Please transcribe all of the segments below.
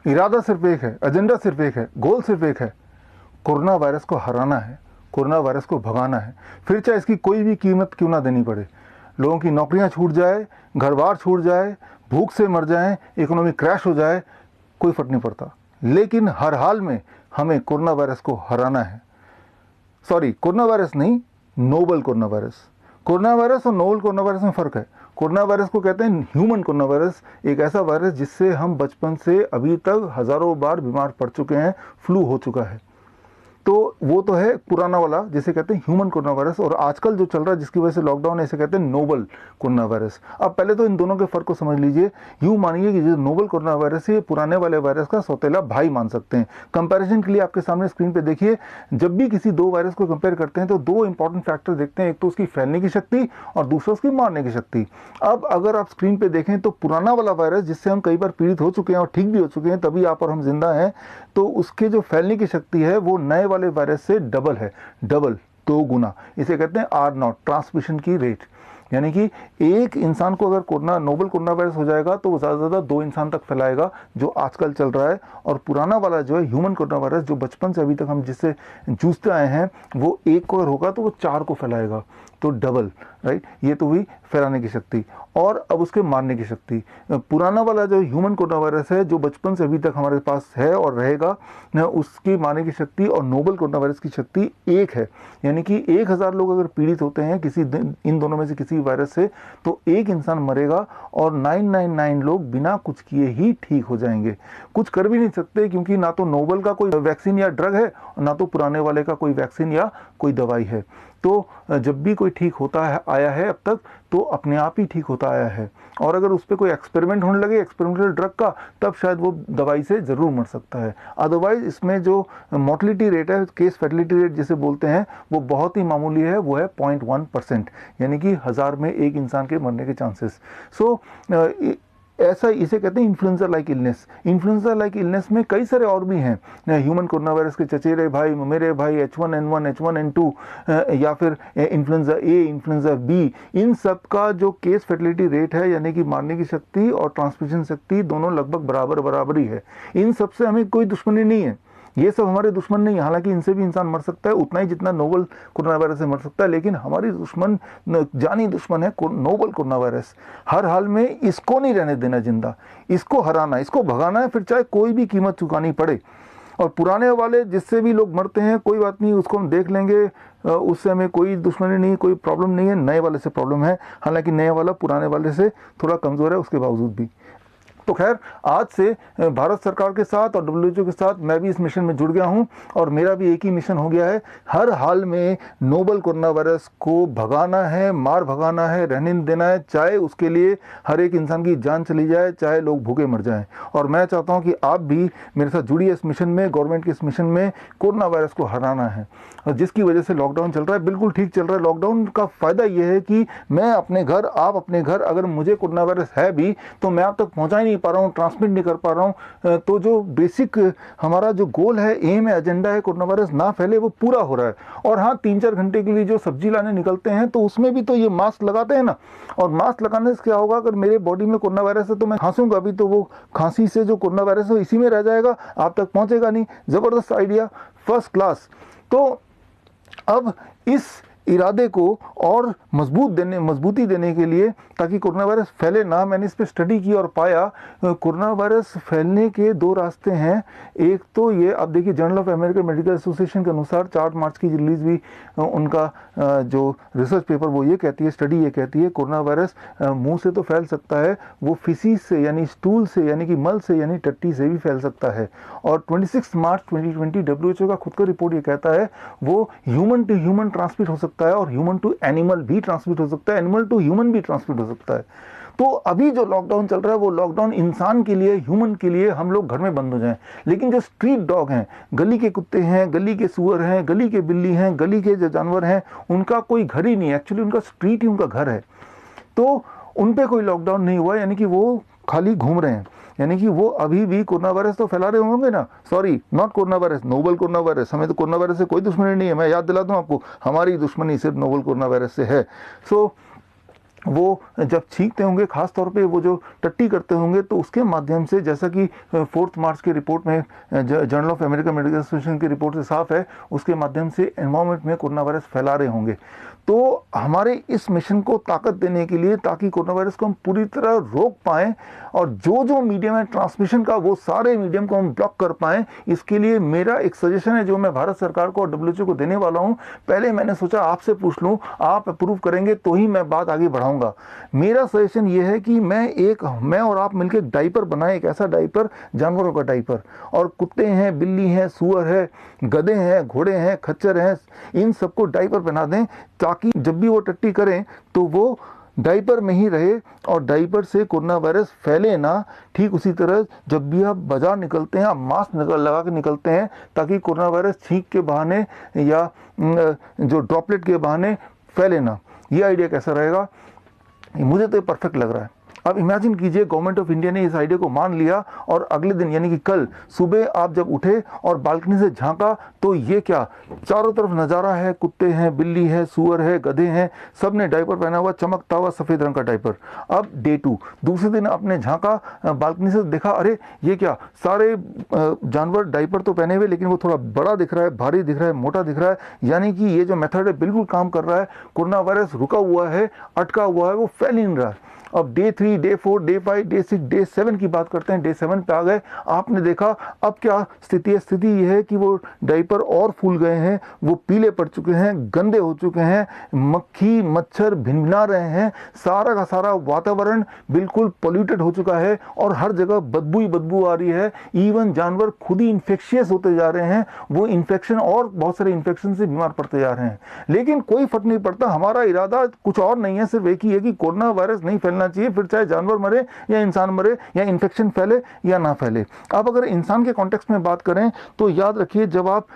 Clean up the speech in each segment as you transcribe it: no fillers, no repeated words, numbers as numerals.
इरादा सिर्फ एक है, एजेंडा सिर्फ एक है, गोल सिर्फ एक है, कोरोना वायरस को हराना है, कोरोना वायरस को भगाना है। फिर चाहे इसकी कोई भी कीमत क्यों ना देनी पड़े, लोगों की नौकरियां छूट जाए, घर बार छूट जाए, भूख से मर जाएं, इकोनॉमी क्रैश हो जाए, कोई फर्क नहीं पड़ता, लेकिन हर हाल में हमें कोरोना वायरस को हराना है। सॉरी, कोरोना वायरस नहीं, novel corona virus. Corona virus और नोबल कोरोना वायरस में फ़र्क है। कोरोना वायरस को कहते हैं ह्यूमन कोरोना वायरस, एक ऐसा वायरस जिससे हम बचपन से अभी तक हज़ारों बार बीमार पड़ चुके हैं, फ्लू हो चुका है। तो वो तो है पुराना वाला जिसे कहते हैं ह्यूमन कोरोना वायरस, और आजकल जो चल रहा है जिसकी वजह से लॉकडाउन है, इसे कहते हैं नोबल कोरोना वायरस। अब पहले तो इन दोनों के फर्क को समझ लीजिए। यूँ मानिए कि जो नोबल कोरोना वायरस है, पुराने वाले वायरस का सौतेला भाई मान सकते हैं। कंपैरिजन के लिए आपके सामने स्क्रीन पे देखिए, जब भी किसी दो वायरस को कंपेयर करते हैं तो दो इंपॉर्टेंट फैक्टर देखते हैं, एक तो उसकी फैलने की शक्ति और दूसरा उसकी मारने की शक्ति। अब अगर आप स्क्रीन पे देखें तो पुराना वाला वायरस जिससे हम कई बार पीड़ित हो चुके हैं और ठीक भी हो चुके हैं, तभी आप और हम जिंदा हैं, तो उसके जो फैलने की शक्ति है वो नए वाले वायरस से डबल है, डबल, 2 गुना। इसे कहते हैं R0, ट्रांसमिशन की रेट। यानी कि एक इंसान को अगर कोरोना, नोबल कोरोना वायरस हो जाएगा तो वो ज़्यादा से ज़्यादा 2 इंसान तक फैलाएगा, जो आजकल चल रहा है। और पुराना वाला जो है ह्यूमन कोरोना वायरस, जो बचपन से अभी तक हम जिससे जूझते आए हैं, वो एक को अगर होगा तो वो 4 को फैलाएगा, तो डबल, राइट। ये तो हुई फैलाने की शक्ति। और अब उसके मारने की शक्ति। पुराना वाला जो ह्यूमन कोरोना वायरस है, जो बचपन से अभी तक हमारे पास है और रहेगा, उसकी मारने की शक्ति और नोबल कोरोना वायरस की शक्ति एक है। यानी कि 1000 लोग अगर पीड़ित होते हैं किसी इन दोनों में से किसी वायरस से, तो एक इंसान मरेगा और 999 लोग बिना कुछ किए ही ठीक हो जाएंगे। कुछ कर भी नहीं सकते, क्योंकि ना तो नोबल का कोई वैक्सीन या ड्रग है, ना तो पुराने वाले का कोई वैक्सीन या कोई दवाई है। तो जब भी कोई ठीक होता है आया है अब तक, तो अपने आप ही ठीक होता आया है। और अगर उस पर कोई एक्सपेरिमेंट होने लगे, एक्सपेरिमेंटल ड्रग का, तब शायद वो दवाई से ज़रूर मर सकता है। अदरवाइज इसमें जो मोर्टलिटी रेट है, केस फैटिलिटी रेट जिसे बोलते हैं, वो बहुत ही मामूली है, वो है 0.1%, यानी कि 1000 में एक इंसान के मरने के चांसेस। सो ऐसा, इसे कहते हैं influenza like illness. Influenza like illness में कई सारे और भी हैं, ह्यूमन कोरोना वायरस के चचेरे भाई, मेरे भाई, H1N1, H1N2, या फिर इन्फ्लुएंजा ए, इन्फ्लुएंजा बी। इन सब का जो केस फर्टिलिटी रेट है, यानी कि मारने की शक्ति और ट्रांसमिशन शक्ति, दोनों लगभग बराबर ही है। इन सब से हमें कोई दुश्मनी नहीं है, ये सब हमारे दुश्मन नहीं है। हालांकि इनसे भी इंसान मर सकता है उतना ही जितना नोबल कोरोना वायरस से मर सकता है, लेकिन हमारी दुश्मन, जानी दुश्मन है नोबल कोरोना वायरस। हर हाल में इसको नहीं रहने देना जिंदा, इसको हराना, इसको भगाना है, फिर चाहे कोई भी कीमत चुकानी पड़े। और पुराने वाले जिससे भी लोग मरते हैं, कोई बात नहीं, उसको हम देख लेंगे, उससे हमें कोई दुश्मनी नहीं, कोई प्रॉब्लम नहीं है। नए वाले से प्रॉब्लम है, हालांकि नए वाला पुराने वाले से थोड़ा कमज़ोर है उसके बावजूद भी। तो खैर, आज से भारत सरकार के साथ और WHO के साथ मैं भी इस मिशन में जुड़ गया हूं, और मेरा भी एक ही मिशन हो गया है, हर हाल में नोबल कोरोना वायरस को भगाना है, मार भगाना है, रहने नहीं देना है, चाहे उसके लिए हर एक इंसान की जान चली जाए, चाहे लोग भूखे मर जाएं। और मैं चाहता हूं कि आप भी मेरे साथ जुड़िए इस मिशन में, गवर्नमेंट के इस मिशन में। कोरोना वायरस को हराना है, और जिसकी वजह से लॉकडाउन चल रहा है, बिल्कुल ठीक चल रहा है। लॉकडाउन का फ़ायदा ये है कि मैं अपने घर, आप अपने घर, अगर मुझे कोरोना वायरस है भी तो मैं आप तक पहुँचा ही नहीं पा रहा हूँ, ट्रांसमिट नहीं कर पा रहा हूँ। तो जो बेसिक हमारा जो गोल है, एम है, एजेंडा है, कोरोना वायरस ना फैले, वो पूरा हो रहा है। और हाँ, 3-4 घंटे के लिए जो सब्जी लाने निकलते हैं तो उसमें भी तो ये मास्क लगाते हैं ना, और मास्क लगाने से क्या होगा, अगर मेरे बॉडी में कोरोना वायरस है तो मैं खांसूंगा भी, तो वो खांसी से जो कोरोना वायरस है इसी में रह जाएगा, आप तक पहुंचेगा नहीं। ज़बरदस्त आइडिया, फर्स्ट क्लास। तो अब इस इरादे को और मजबूती देने के लिए, ताकि कोरोना वायरस फैले ना, मैंने इस पर स्टडी की और पाया कोरोना वायरस फैलने के 2 रास्ते हैं। एक तो ये, अब देखिए, journal of American medical association के अनुसार 4 मार्च की रिलीज हुई उनका जो रिसर्च पेपर, वो ये कहती है, स्टडी ये कहती है, कोरोना वायरस मुंह से तो फैल सकता है, वो फिसीज से, यानी स्टूल से, यानी कि मल से, यानी टट्टी से भी फैल सकता है। और 26 मार्च 2020 WHO का खुद का रिपोर्ट ये कहता है, वो ह्यूमन टू ह्यूमन ट्रांसमिट हो सकता है, और ह्यूमन टू एनिमल भी ट्रांसमिट हो सकता है, एनिमल टू ह्यूमन भी ट्रांसमिट हो सकता है। तो अभी जो लॉकडाउन चल रहा है, वो लॉकडाउन इंसान के लिए, ह्यूमन के लिए, हम लोग घर में बंद हो जाएं। लेकिन जो स्ट्रीट डॉग हैं, गली के कुत्ते हैं, गली के सुअर हैं, गली के बिल्ली हैं, गली के जो जानवर हैं, उनका कोई घर ही नहीं है, एक्चुअली उनका स्ट्रीट ही उनका घर है। तो उन पे कोई लॉकडाउन नहीं हुआ, यानी कि वो खाली घूम रहे हैं, यानी कि वो अभी भी कोरोना वायरस तो फैला रहे होंगे ना। Sorry, not corona virus, novel corona virus. हमें तो कोरोना वायरस से कोई दुश्मनी नहीं है, मैं याद दिला दूं आपको, हमारी दुश्मनी सिर्फ नोबल कोरोना वायरस से है। सो वो जब छींकते होंगे, खास तौर पे वो जो टट्टी करते होंगे, तो उसके माध्यम से, जैसा कि 4 मार्च की रिपोर्ट में journal of American medical association की रिपोर्ट से साफ है, उसके माध्यम से एनवायरमेंट में कोरोना वायरस फैला रहे होंगे। तो हमारे इस मिशन को ताकत देने के लिए, ताकि कोरोना वायरस को हम पूरी तरह रोक पाएं और जो जो मीडियम है ट्रांसमिशन का, वो सारे मीडियम को हम ब्लॉक कर पाएं, इसके लिए मेरा एक सजेशन है जो मैं भारत सरकार को और डब्ल्यूएचओ को देने वाला हूं। पहले मैंने सोचा आपसे पूछ लूं, आप अप्रूव करेंगे तो ही मैं बात आगे बढ़ाऊंगा। मेरा सजेशन ये है कि मैं और आप मिलकर एक डाइपर बनाएं, एक ऐसा डाइपर, जानवरों का डाइपर, और कुत्ते हैं, बिल्ली हैं, सुअर है, गधे हैं, घोड़े हैं, खच्चर हैं, इन सबको डाइपर पहना दें, ताकि जब भी वो टट्टी करें तो वो डाइपर में ही रहे और डाइपर से कोरोना वायरस फैले ना। ठीक उसी तरह जब भी आप बाजार निकलते हैं, आप मास्क लगा के निकलते हैं, ताकि कोरोना वायरस छींक के बहाने या जो ड्रॉपलेट के बहाने फैले ना। ये आइडिया कैसा रहेगा? मुझे तो परफेक्ट लग रहा है। अब इमेजिन कीजिए, गवर्नमेंट ऑफ इंडिया ने इस आइडिया को मान लिया और अगले दिन यानी कि कल सुबह आप जब उठे और बालकनी से झांका तो ये क्या, चारों तरफ नज़ारा है, कुत्ते हैं, बिल्ली है, सुअर है, गधे हैं, सब ने डाइपर पहना हुआ, चमकता हुआ सफ़ेद रंग का डाइपर। अब डे 2, दूसरे दिन आपने झांका बालकनी से, देखा अरे ये क्या, सारे जानवर डाइपर तो पहने हुए लेकिन वो थोड़ा बड़ा दिख रहा है, भारी दिख रहा है, मोटा दिख रहा है, यानी कि ये जो मेथड है बिल्कुल काम कर रहा है। कोरोना वायरस रुका हुआ है, अटका हुआ है, वो फैल ही नहीं रहा है। अब day 3, day 4, day 5, day 6, day 7 की बात करते हैं। डे 7 पे आ गए, आपने देखा अब क्या स्थिति है? स्थिति यह है कि वो डाइपर और फूल गए हैं, वो पीले पड़ चुके हैं, गंदे हो चुके हैं, मक्खी मच्छर भिनभिना रहे हैं, सारा का सारा वातावरण बिल्कुल पोल्यूटेड हो चुका है और हर जगह बदबू ही बदबू आ रही है। इवन जानवर खुद ही इन्फेक्शियस होते जा रहे हैं, वो इन्फेक्शन और बहुत सारे इन्फेक्शन से बीमार पड़ते जा रहे हैं। लेकिन कोई फर्क नहीं पड़ता, हमारा इरादा कुछ और नहीं है, सिर्फ एक ही है कि कोरोना वायरस नहीं फैलना चाहिए, फिर चाहे जानवर मरे या इंसान मरे या इन्फेक्शन फैले या ना फैले। अब अगर इंसान के कॉन्टेक्स्ट में बात करें तो याद रखिए, जब आप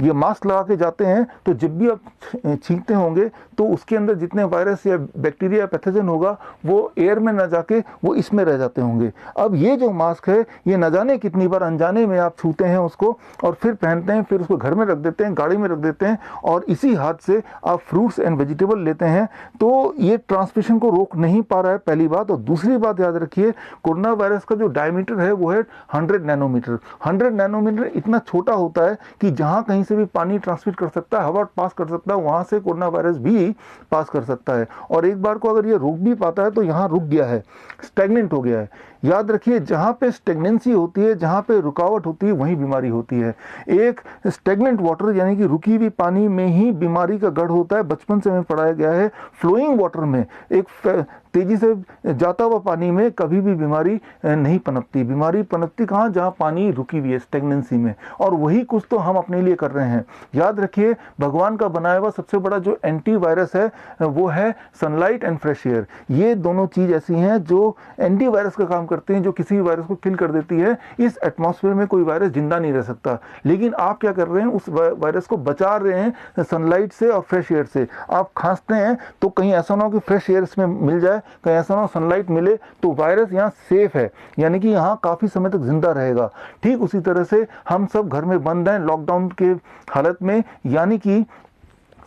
ये मास्क लगा के जाते हैं तो जब भी आप छींकते होंगे तो उसके अंदर जितने वायरस या बैक्टीरिया या पैथोजन होगा वो एयर में ना जाके वो इसमें रह जाते होंगे। अब ये जो मास्क है, ये न जाने कितनी बार अनजाने में आप छूते हैं उसको और फिर पहनते हैं, फिर उसको घर में रख देते हैं, गाड़ी में रख देते हैं और इसी हाथ से आप फ्रूट्स एंड वेजिटेबल लेते हैं। तो ये ट्रांसमिशन को रोक नहीं पा रहा है, पहली बात। और दूसरी बात याद रखिए, कोरोना वायरस का जो डायमीटर है वो है 100 नैनोमीटर। 100 नैनोमीटर इतना छोटा होता है कि जहां कहीं से भी पानी ट्रांसमिट कर सकता है, हवा पास कर सकता है, वहां से कोरोना वायरस भी पास कर सकता है। और एक बार को अगर ये रुक भी पाता है तो यहाँ रुक गया है, स्टैग्नेंट हो गया है। याद रखिए, जहाँ पे स्टेगनेंसी होती है, जहाँ पे रुकावट होती है, वहीं बीमारी होती है। एक स्टेगनेंट वाटर यानी कि रुकी हुई पानी में ही बीमारी का गढ़ होता है, बचपन से हमें पढ़ाया गया है। फ्लोइंग वाटर में, एक तेजी से जाता हुआ पानी में कभी भी बीमारी नहीं पनपती। बीमारी पनपती कहाँ? जहाँ पानी रुकी हुई है, स्टेगनेंसी में। और वही कुछ तो हम अपने लिए कर रहे हैं। याद रखिए, भगवान का बनाया हुआ सबसे बड़ा जो एंटी वायरस है वो है सनलाइट एंड फ्रेश एयर। ये दोनों चीज ऐसी हैं जो एंटी वायरस का काम करते हैं, जो किसी भी वायरस को किल कर देती है। इस एटमॉस्फेयर में कोई वायरस जिंदा नहीं रह सकता, लेकिन आप क्या कर रहे हैं? उस वायरस को बचा रहे हैं सनलाइट से और फ्रेश एयर से। आप खांसते हैं तो कहीं ऐसा ना हो कि फ्रेश एयर इसमें मिल जाए, कहीं ऐसा ना हो सनलाइट मिले, तो वायरस यहाँ सेफ है, यानी कि यहाँ काफी समय तक जिंदा रहेगा। ठीक उसी तरह से हम सब घर में बंद हैं लॉकडाउन के हालत में, यानी कि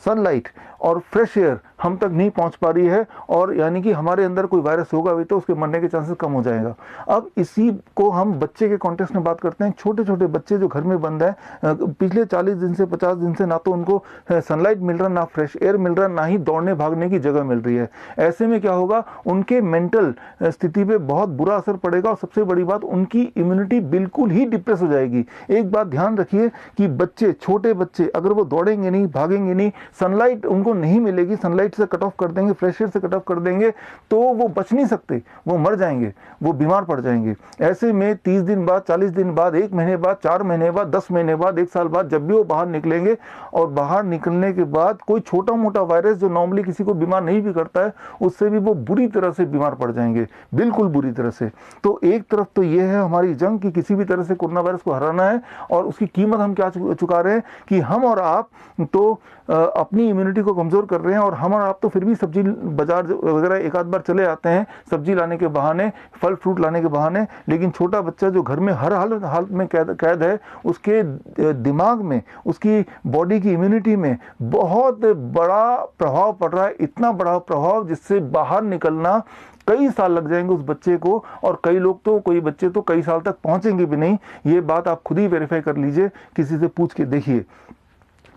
सनलाइट और फ्रेश एयर हम तक नहीं पहुंच पा रही है, और यानी कि हमारे अंदर कोई वायरस होगा भी तो उसके मरने के चांसेस कम हो जाएगा। अब इसी को हम बच्चे के कॉन्टेक्स्ट में बात करते हैं। छोटे छोटे बच्चे जो घर में बंद हैं, पिछले 40 दिन से 50 दिन से ना तो उनको सनलाइट मिल रहा, ना फ्रेश एयर मिल रहा, ना ही दौड़ने भागने की जगह मिल रही है। ऐसे में क्या होगा? उनके मेंटल स्थिति पे बहुत बुरा असर पड़ेगा और सबसे बड़ी बात, उनकी इम्यूनिटी बिल्कुल ही डिप्रेस हो जाएगी। एक बात ध्यान रखिए कि बच्चे, छोटे बच्चे, अगर वो दौड़ेंगे नहीं, भागेंगे नहीं, सनलाइट उनको नहीं मिलेगी, सनलाइट से कट ऑफ कर देंगे, फ्रेश एयर से कट ऑफ कर देंगे, तो वो बच नहीं सकते, वो मर जाएंगे, वो बीमार पड़ जाएंगे। ऐसे में 30 दिन बाद, 40 दिन बाद, 1 महीने बाद, 4 महीने बाद, 10 महीने बाद, 1 साल बाद, जब भी वो बाहर निकलेंगे और बाहर निकलने के बाद कोई छोटा मोटा वायरस जो नॉर्मली किसी को बीमार नहीं भी करता है, उससे भी वो बुरी तरह से बीमार पड़ जाएंगे, बिल्कुल बुरी तरह से। तो एक तरफ तो ये है हमारी जंग कि किसी भी तरह से कोरोना वायरस को हराना है, और उसकी कीमत हम क्या चुका रहे हैं कि हम और आप तो अपनी इम्यूनिटी को कमज़ोर कर रहे हैं। और हम और आप तो फिर भी सब्जी बाजार वगैरह एक आध बार चले आते हैं सब्जी लाने के बहाने, फल फ्रूट लाने के बहाने, लेकिन छोटा बच्चा जो घर में हर हालत में कैद है, उसके दिमाग में, उसकी बॉडी की इम्यूनिटी में बहुत बड़ा प्रभाव पड़ रहा है, इतना बड़ा प्रभाव जिससे बाहर निकलना कई साल लग जाएंगे उस बच्चे को। और कई लोग तो, कोई बच्चे तो कई साल तक पहुंचेंगे भी नहीं। ये बात आप खुद ही वेरीफाई कर लीजिए, किसी से पूछ के देखिए।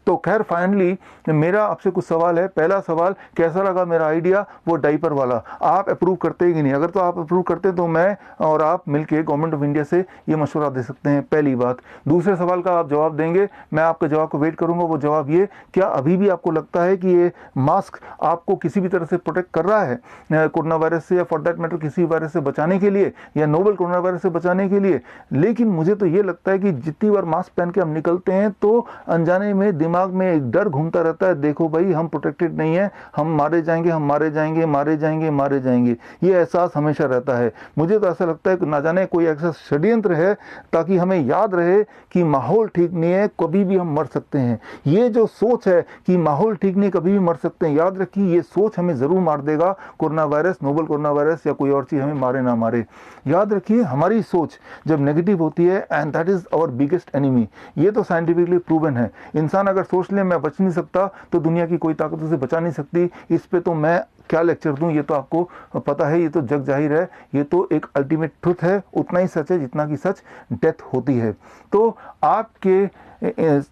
तो खैर फाइनली मेरा आपसे कुछ सवाल है। पहला सवाल, कैसा लगा मेरा आइडिया वो डाइपर वाला? आप अप्रूव करते हैं कि नहीं? अगर तो आप अप्रूव करते हैं तो मैं और आप मिलके गवर्नमेंट ऑफ इंडिया से ये मशवरा दे सकते हैं, पहली बात। दूसरे सवाल का आप जवाब देंगे, मैं आपके जवाब को वेट करूंगा। वो जवाब ये, क्या अभी भी आपको लगता है कि ये मास्क आपको किसी भी तरह से प्रोटेक्ट कर रहा है कोरोना वायरस से, या फॉर दैट मैटर किसी वायरस से बचाने के लिए, या नोवेल कोरोना वायरस से बचाने के लिए? लेकिन मुझे तो ये लगता है कि जितनी बार मास्क पहन के हम निकलते हैं तो अनजाने में दिमाग में एक डर घूमता रहता है, देखो भाई हम प्रोटेक्टेड नहीं है, हम मारे जाएंगे, हम मारे जाएंगे, मारे जाएंगे, मारे जाएंगे। ये एहसास हमेशा रहता है। मुझे तो ऐसा लगता है कि ना जाने कोई ऐसा षड्यंत्र है ताकि हमें याद रहे कि माहौल ठीक नहीं है, कभी भी हम मर सकते हैं। ये जो सोच है कि माहौल ठीक नहीं, कभी भी मर सकते हैं, याद रखिए ये सोच हमें जरूर मार देगा। Corona virus, novel corona virus या कोई और चीज हमें मारे ना मारे, याद रखिए हमारी सोच जब नेगेटिव होती है, and that is our biggest enemy. ये तो साइंटिफिकली प्रूवन है। इंसान अगर सोच ले मैं बच नहीं सकता, तो दुनिया की कोई ताकत उसे बचा नहीं सकती। इस पे तो मैं क्या लेक्चर दूं, ये तो आपको पता है, ये तो जग जाहिर है, ये तो एक अल्टीमेट ट्रुथ है। उतना ही सच है जितना कि सच डेथ होती है। तो आपके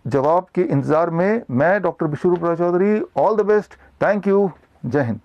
जवाब के इंतजार में मैं doctor Vishwaroop Roy Chowdhury, all the best, thank you, जय हिंद।